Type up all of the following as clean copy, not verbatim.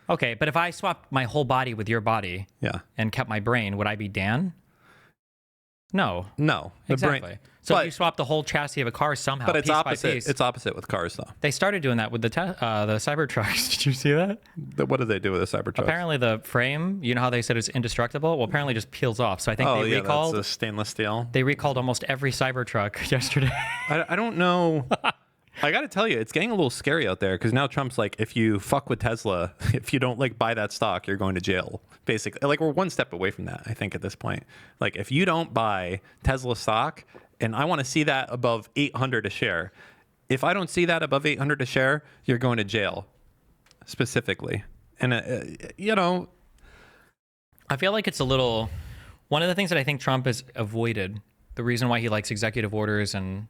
Okay, but if I swapped my whole body with your body Yeah. and kept my brain, would I be Dan? No. No. Exactly. So if you swap the whole chassis of a car somehow, but it's piece opposite. by piece, It's opposite with cars, though. they started doing that with the Cybertrucks. Did you see that? What do they do with a Cybertruck? Apparently the frame, you know how they said it's indestructible? Well, apparently just peels off. So I think they recalled... that's a stainless steel. They recalled almost every Cybertruck yesterday. I don't know. I got to tell you, it's getting a little scary out there because now Trump's like, if you fuck with Tesla, if you don't like buy that stock, you're going to jail. Basically, like we're one step away from that, I think, at this point. Like if you don't buy Tesla stock, and I want to see that above 800 a share. If I don't see that above 800 a share, you're going to jail, specifically. And you know, I feel like it's a little. One of the things that I think Trump has avoided, the reason why he likes executive orders and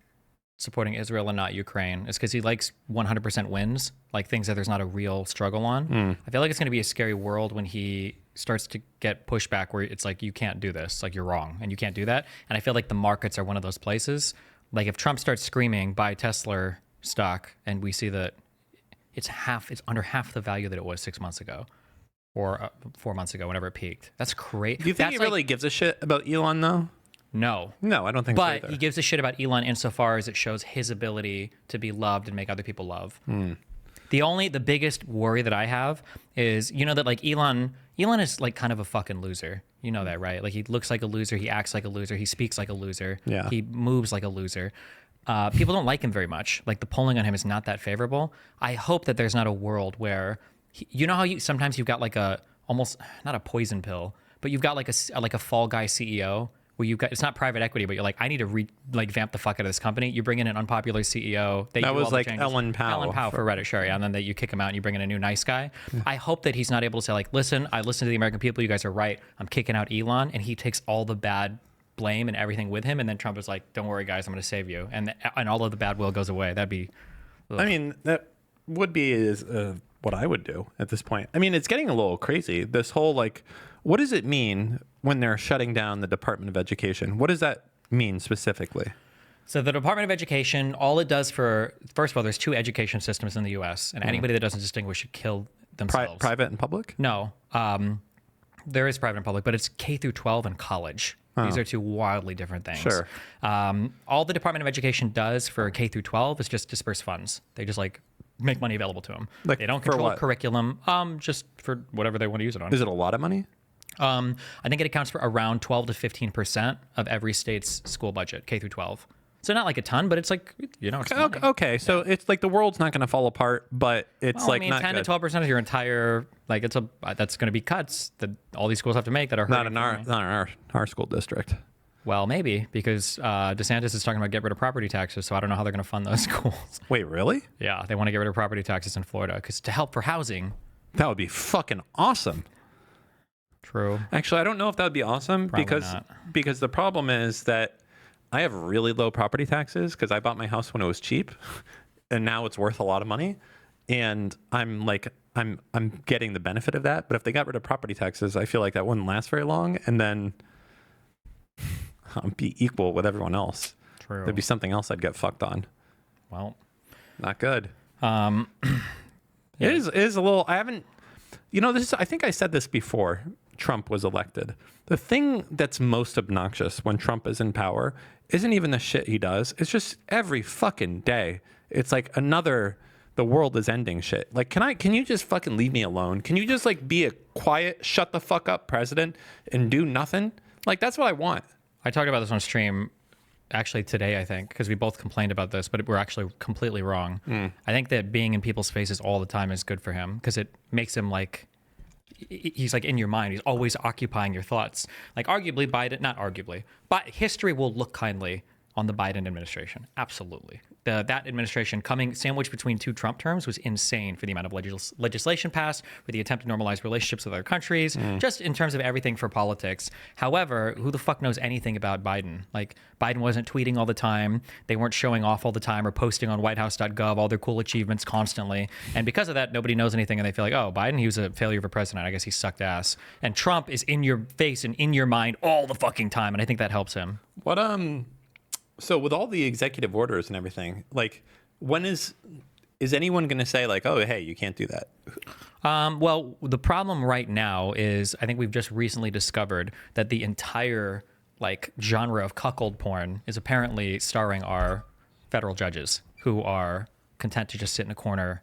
supporting Israel and not Ukraine, is because he likes 100% wins, like things that there's not a real struggle on. I feel like it's going to be a scary world when he starts to get pushback where it's like, you can't do this, like you're wrong and you can't do that. And I feel like the markets are one of those places. Like if Trump starts screaming buy Tesla stock and we see that it's under half the value that it was 6 months ago or 4 months ago, whenever it peaked. That's crazy. Do you think he really gives a shit about Elon though? No, I don't think so either. But he gives a shit about Elon insofar as it shows his ability to be loved and make other people love. The biggest worry that I have is, you know, that like Elon is like kind of a fucking loser. You know that, right? Like he looks like a loser. He acts like a loser. He speaks like a loser. Yeah. He moves like a loser. People don't like him very much. Like the polling on him is not that favorable. I hope that there's not a world where, you know how sometimes you've got like almost not a poison pill, but you've got like a fall guy CEO where you've got, it's not private equity, but you're like, I need to vamp the fuck out of this company. You bring in an unpopular CEO. That was like Elon Powell. Elon Powell for Reddit, sure, yeah. And then you kick him out and you bring in a new nice guy. I hope that he's not able to say like, listen, I listen to the American people. You guys are right. I'm kicking out Elon. And he takes all the bad blame and everything with him. And then Trump is like, don't worry, guys, I'm going to save you. And all of the bad will goes away. That'd be... Ugh. I mean, that would be what I would do at this point. I mean, it's getting a little crazy. This whole like, what does it mean when they're shutting down the Department of Education? What does that mean specifically? So the Department of Education, all it does first of all, there's two education systems in the U.S. and anybody that doesn't distinguish should kill themselves. Private and public? No. There is private and public, but it's K through 12 and college. These are two wildly different things. Sure. All the Department of Education does for K through 12 is just disperse funds. They just like make money available to them. Like, they don't control curriculum, just for whatever they want to use it on. Is it a lot of money? I think it accounts for around 12 to 15% of every state's school budget, K through 12. So not like a ton, but it's like, you know, it's money. Okay, so it's like the world's not going to fall apart, but it's Well, like I mean, not 10 good. to 12% of your entire, like that's going to be cuts that all these schools have to make that are Not hurting in our school district. Well, maybe, because DeSantis is talking about get rid of property taxes, so I don't know how they're going to fund those schools. Wait, really? Yeah, they want to get rid of property taxes in Florida because to help for housing. That would be fucking awesome. True. Actually, I don't know if that would be awesome because the problem is that I have really low property taxes because I bought my house when it was cheap, and now it's worth a lot of money, and I'm getting the benefit of that. But if they got rid of property taxes, I feel like that wouldn't last very long, and then I'll be equal with everyone else. True. There'd be something else I'd get fucked on. Well, not good. Yeah. It is a little. I haven't. You know, I think I said this before Trump was elected. The thing that's most obnoxious when Trump is in power isn't even the shit he does. It's just every fucking day. It's like the world is ending shit. Like, can you just fucking leave me alone? Can you just like be a quiet, shut the fuck up president and do nothing? Like, that's what I want. I talked about this on stream actually today, I think, because we both complained about this, but we're actually completely wrong. I think that being in people's faces all the time is good for him because it makes him like, he's like in your mind. He's always occupying your thoughts. Like arguably Biden, not arguably, but history will look kindly on the Biden administration. Absolutely. That administration coming sandwiched between two Trump terms was insane for the amount of legislation passed, for the attempt to normalize relationships with other countries, just in terms of everything for politics. However, who the fuck knows anything about Biden? Like, Biden wasn't tweeting all the time. They weren't showing off all the time or posting on whitehouse.gov all their cool achievements constantly. And because of that, nobody knows anything. And they feel like, oh, Biden, he was a failure of a president. I guess he sucked ass. And Trump is in your face and in your mind all the fucking time. And I think that helps him. So with all the executive orders and everything, like when is anyone going to say like, oh, hey, you can't do that? Well, the problem right now is I think we've just recently discovered that the entire like genre of cuckold porn is apparently starring our federal judges who are content to just sit in a corner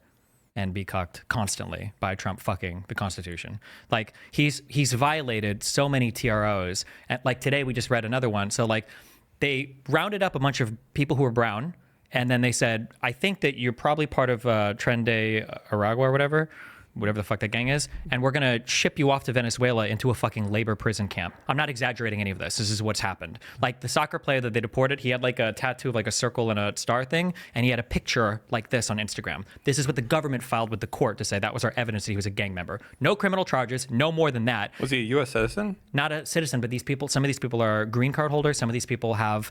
and be cucked constantly by Trump fucking the Constitution. Like he's violated so many TROs. And like today we just read another one. So like they rounded up a bunch of people who were brown, and then they said, I think that you're probably part of Tren de Aragua or whatever the fuck that gang is, and we're going to ship you off to Venezuela into a fucking labor prison camp. I'm not exaggerating any of this. This is what's happened. Like the soccer player that they deported, he had like a tattoo of like a circle and a star thing, and he had a picture like this on Instagram. This is what the government filed with the court to say that was our evidence that he was a gang member. No criminal charges, no more than that. Was he a U.S. citizen? Not a citizen, but some of these people are green card holders. Some of these people have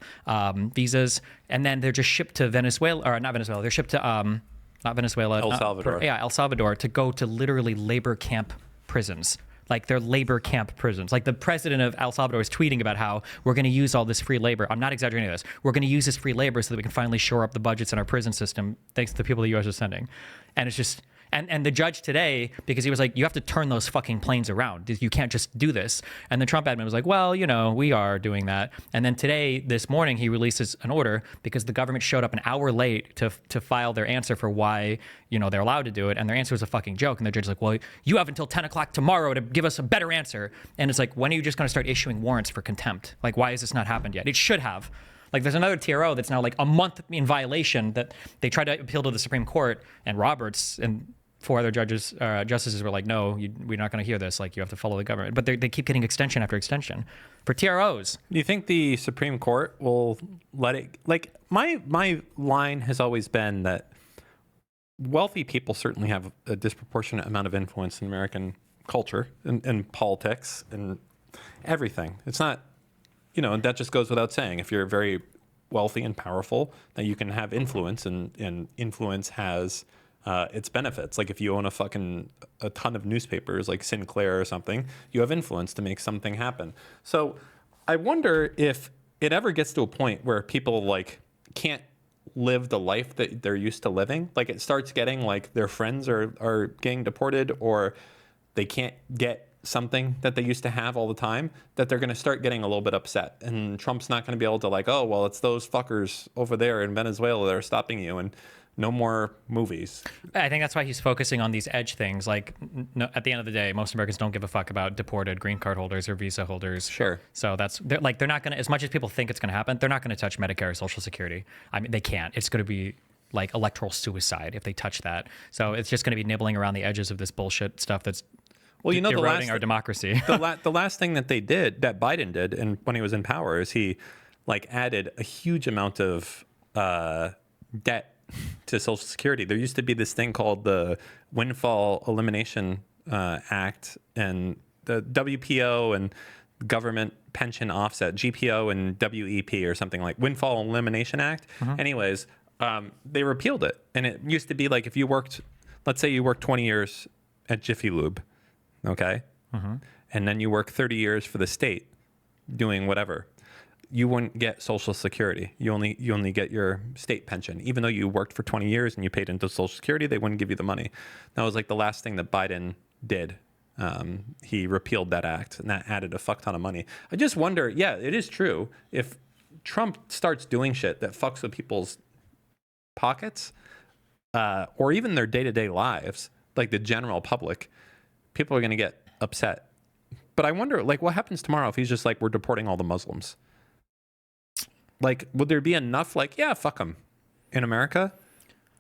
visas, and then they're just shipped to Venezuela, or not Venezuela, they're shipped to not Venezuela. El Salvador. El Salvador, to go to literally labor camp prisons. Like they're labor camp prisons. Like the president of El Salvador is tweeting about how we're going to use all this free labor. I'm not exaggerating this. We're going to use this free labor so that we can finally shore up the budgets in our prison system thanks to the people the U.S. is sending. And it's just... And the judge today, because he was like, you have to turn those fucking planes around. You can't just do this. And the Trump admin was like, well, we are doing that. And then today, this morning, he releases an order because the government showed up an hour late to file their answer for why, they're allowed to do it. And their answer was a fucking joke. And the judge's like, well, you have until 10 o'clock tomorrow to give us a better answer. And it's like, when are you just going to start issuing warrants for contempt? Like, why has this not happened yet? It should have. Like, there's another TRO that's now like a month in violation that they tried to appeal to the Supreme Court, and Roberts and 4 other justices were like, no, we're not going to hear this. Like, you have to follow the government. But they keep getting extension after extension for TROs. Do you think the Supreme Court will let it? Like, my line has always been that wealthy people certainly have a disproportionate amount of influence in American culture and politics and everything. It's not, and that just goes without saying. If you're very wealthy and powerful, that you can have influence, and influence has its benefits. Like if you own a ton of newspapers like Sinclair or something, you have influence to make something happen. So I wonder if it ever gets to a point where people like can't live the life that they're used to living. Like it starts getting like their friends are getting deported, or they can't get something that they used to have all the time, that they're going to start getting a little bit upset. And Trump's not going to be able to like, oh, well, it's those fuckers over there in Venezuela that are stopping you, and no more movies. I think that's why he's focusing on these edge things. Like, at the end of the day, most Americans don't give a fuck about deported green card holders or visa holders. Sure. So they're not going to, as much as people think it's going to happen, they're not going to touch Medicare or Social Security. I mean, they can't. It's going to be like electoral suicide if they touch that. So it's just going to be nibbling around the edges of this bullshit stuff that's eroding our democracy. The last thing that Biden did, and when he was in power, is he like added a huge amount of debt to Social Security. There used to be this thing called the Windfall Elimination Act, and the WPO and Government Pension Offset, GPO and WEP or something, like Windfall Elimination Act. Anyways, they repealed it. And it used to be like if you worked, let's say you worked 20 years at Jiffy Lube, okay? And then you work 30 years for the state doing whatever. You wouldn't get Social Security. You only get your state pension. Even though you worked for 20 years and you paid into Social Security, they wouldn't give you the money. That was like the last thing that Biden did. He repealed that act, and that added a fuck ton of money. I just wonder, yeah, it is true. If Trump starts doing shit that fucks with people's pockets, or even their day-to-day lives, like the general public, people are going to get upset. But I wonder, like, what happens tomorrow if he's just like, we're deporting all the Muslims? Like, would there be enough, like, yeah, fuck them in America?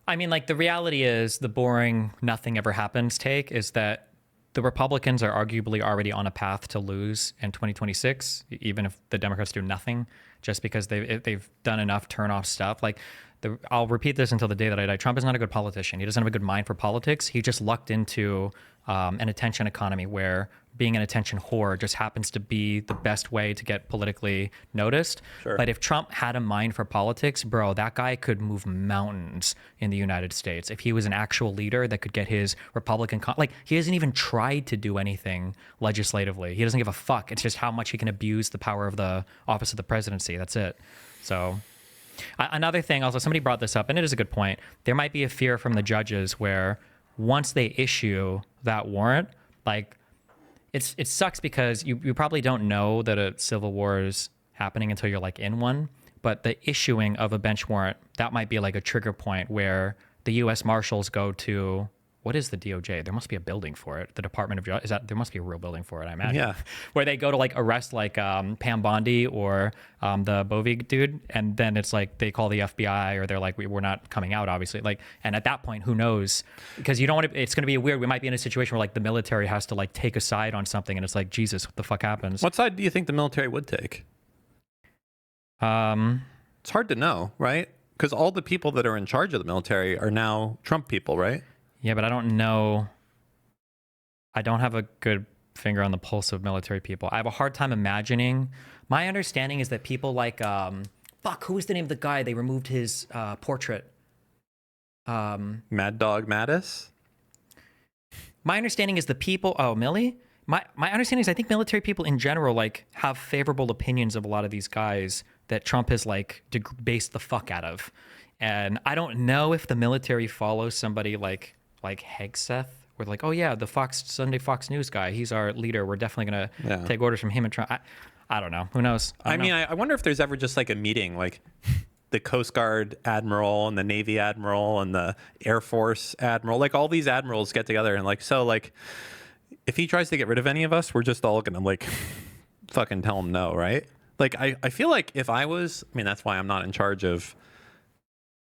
I mean, like, the reality is the boring nothing ever happens take is that the Republicans are arguably already on a path to lose in 2026, even if the Democrats do nothing, just because they've done enough turn-off stuff. Like, I'll repeat this until the day that I die. Trump is not a good politician. He doesn't have a good mind for politics. He just lucked into an attention economy where being an attention whore just happens to be the best way to get politically noticed. Sure. But if Trump had a mind for politics, bro, that guy could move mountains in the United States. If he was an actual leader that could get his Republican... like, he hasn't even tried to do anything legislatively. He doesn't give a fuck. It's just how much he can abuse the power of the office of the presidency. That's it. So... Another thing, also, somebody brought this up, and it is a good point. There might be a fear from the judges where once they issue that warrant, like it sucks because you probably don't know that a civil war is happening until you're like in one. But the issuing of a bench warrant, that might be like a trigger point where the U.S. Marshals go to, what is the DOJ? There must be a building for it. The Department of Justice, there must be a real building for it, I imagine. Yeah. Where they go to like arrest like Pam Bondi or the Bovig dude. And then it's like they call the FBI or they're like, we're not coming out, obviously. Like, and at that point, who knows? Because you don't want to, it's going to be weird. We might be in a situation where like the military has to like take a side on something. And it's like, Jesus, what the fuck happens? What side do you think the military would take? It's hard to know, right? Because all the people that are in charge of the military are now Trump people, right? Yeah, but I don't know. I don't have a good finger on the pulse of military people. I have a hard time imagining. My understanding is that people like, who was the name of the guy? They removed his portrait. Mad Dog Mattis? My understanding is the people. Oh, Millie? My understanding is I think military people in general like have favorable opinions of a lot of these guys that Trump has like based the fuck out of. And I don't know if the military follows somebody like Hegseth, where like, oh yeah, the Sunday Fox News guy, he's our leader. We're definitely gonna take orders from him and Trump. I don't know. Who knows? I wonder if there's ever just like a meeting, like the Coast Guard admiral and the Navy admiral and the Air Force admiral, like all these admirals get together and like, so like, if he tries to get rid of any of us, we're just all gonna like fucking tell him no, right? Like I feel like if I was, I mean, that's why I'm not in charge of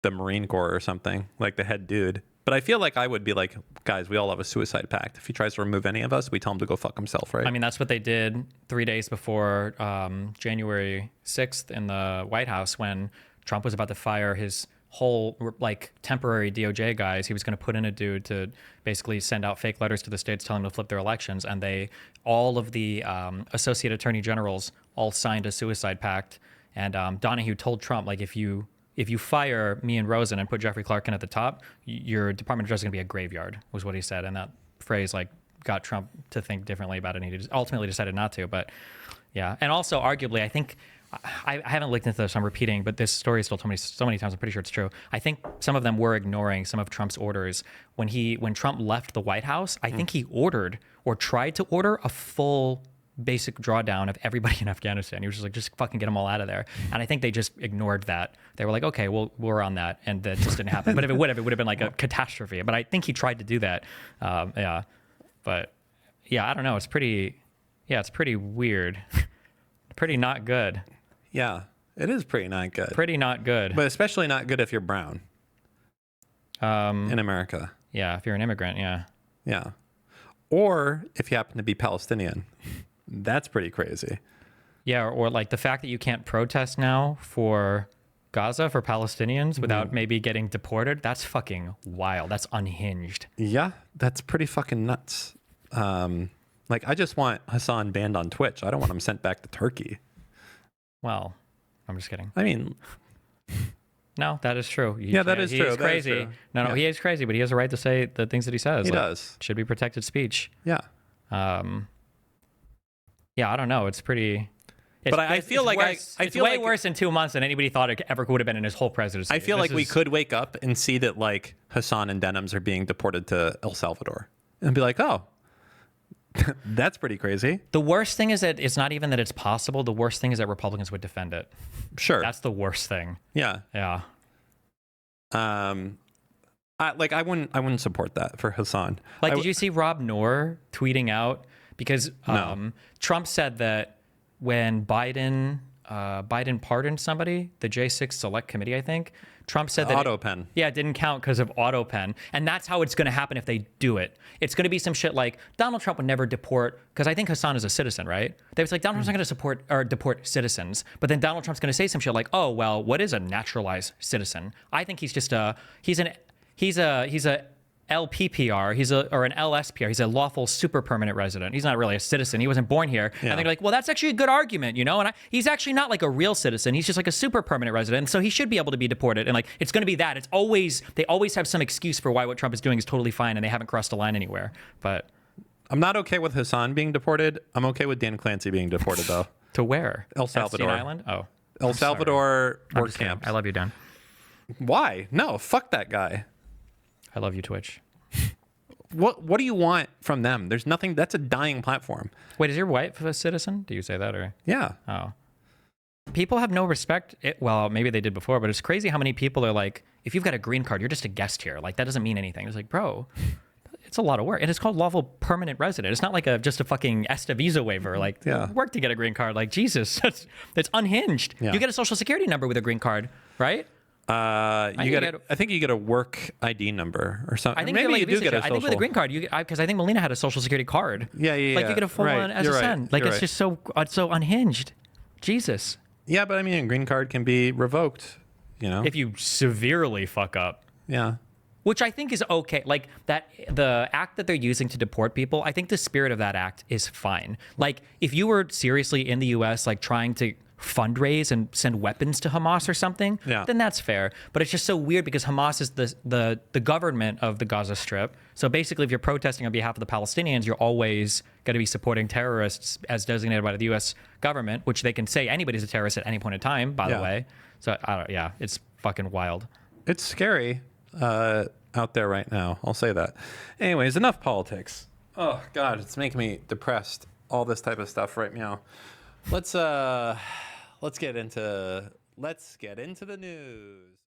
the Marine Corps or something, like the head dude. But I feel like I would be like, guys, we all have a suicide pact. If he tries to remove any of us, we tell him to go fuck himself, right? I mean, that's what they did 3 days before January 6th in the White House when Trump was about to fire his whole like temporary DOJ guys. He was going to put in a dude to basically send out fake letters to the states telling them to flip their elections. And all of the associate attorney generals all signed a suicide pact. And Donahue told Trump, like, if you fire me and Rosen and put Jeffrey Clark in at the top, your Department of Justice is going to be a graveyard, was what he said. And that phrase like got Trump to think differently about it. And he ultimately decided not to. But yeah. And also arguably, I think, I haven't looked into this, I'm repeating, but this story is still told me so many times, I'm pretty sure it's true. I think some of them were ignoring some of Trump's orders. When Trump left the White House, I think he ordered or tried to order a full basic drawdown of everybody in Afghanistan. He was just like, just fucking get them all out of there. And I think they just ignored that. They were like, okay, well, we're on that. And that just didn't happen. But if it would have been like a catastrophe. But I think he tried to do that. Yeah. But yeah, I don't know. It's pretty weird. Pretty not good. Yeah, it is pretty not good. Pretty not good. But especially not good if you're brown. In America. Yeah, if you're an immigrant, yeah. Yeah. Or if you happen to be Palestinian. That's pretty crazy. Yeah, or like the fact that you can't protest now for Gaza, for Palestinians, without maybe getting deported, that's fucking wild. That's unhinged. Yeah, that's pretty fucking nuts. Like, I just want Hassan banned on Twitch. I don't want him sent back to Turkey. Well, I'm just kidding. I mean... No, that is true. That is true. He's crazy. True. No, he is crazy, but he has a right to say the things that he says. He does. Should be protected speech. Yeah. Yeah, I don't know. It's pretty... But I feel like it's way worse in 2 months than anybody thought it ever would have been in his whole presidency. I feel like we could wake up and see that like Hassan and Denims are being deported to El Salvador and be like, oh, that's pretty crazy. The worst thing is that it's not even that it's possible. The worst thing is that Republicans would defend it. Sure. That's the worst thing. Yeah. Yeah. I wouldn't support that for Hassan. Like, did you see Rob Noor tweeting out? Because Trump said that when Biden pardoned somebody, the J6 Select Committee, I think, Trump said that AutoPen. It didn't count because of AutoPen. And that's how it's going to happen if they do it. It's going to be some shit like Donald Trump would never deport, because I think Hassan is a citizen, right? They was like, Donald Trump's not going to support or deport citizens. But then Donald Trump's going to say some shit like, oh, well, what is a naturalized citizen? I think he's just he's a LPPR, or an LSPR. He's a lawful super permanent resident. He's not really a citizen. He wasn't born here. Yeah. And they're like, well, that's actually a good argument, you know? And he's actually not like a real citizen. He's just like a super permanent resident. And so he should be able to be deported. And like, it's going to be that. They always have some excuse for why what Trump is doing is totally fine and they haven't crossed a line anywhere. But I'm not okay with Hassan being deported. I'm okay with Dan Clancy being deported though. To where? El Salvador. Epstein Island? Oh. El Salvador work camp. I love you, Dan. Why? No, fuck that guy. I love you, Twitch. what do you want from them? There's nothing. That's a dying platform. Wait, is your wife a citizen? Do you say that or? Yeah. Oh. People have no respect. Well, maybe they did before, but it's crazy how many people are like, if you've got a green card, you're just a guest here. Like, that doesn't mean anything. It's like, bro, it's a lot of work. And it's called lawful permanent resident. It's not like just a fucking ESTA visa waiver. Like, work to get a green card. Like, Jesus, that's unhinged. Yeah. You get a social security number with a green card, right? I think you get a work ID number or something. I think Maybe you do get a social. I think with a green card, because I think Melina had a social security card. Yeah. Like, you get a full-on SSN. Like, it's just so unhinged. Jesus. Yeah, but I mean, a green card can be revoked, you know? If you severely fuck up. Yeah. Which I think is okay. Like, that the act that they're using to deport people, I think the spirit of that act is fine. Like, if you were seriously in the U.S., like, trying to fundraise and send weapons to Hamas or something, then that's fair. But it's just so weird because Hamas is the government of the Gaza Strip. So basically, if you're protesting on behalf of the Palestinians, you're always going to be supporting terrorists as designated by the U.S. government, which they can say anybody's a terrorist at any point in time, by the way. So, it's fucking wild. It's scary out there right now. I'll say that. Anyways, enough politics. Oh, God, it's making me depressed. All this type of stuff right now. Let's get into the news.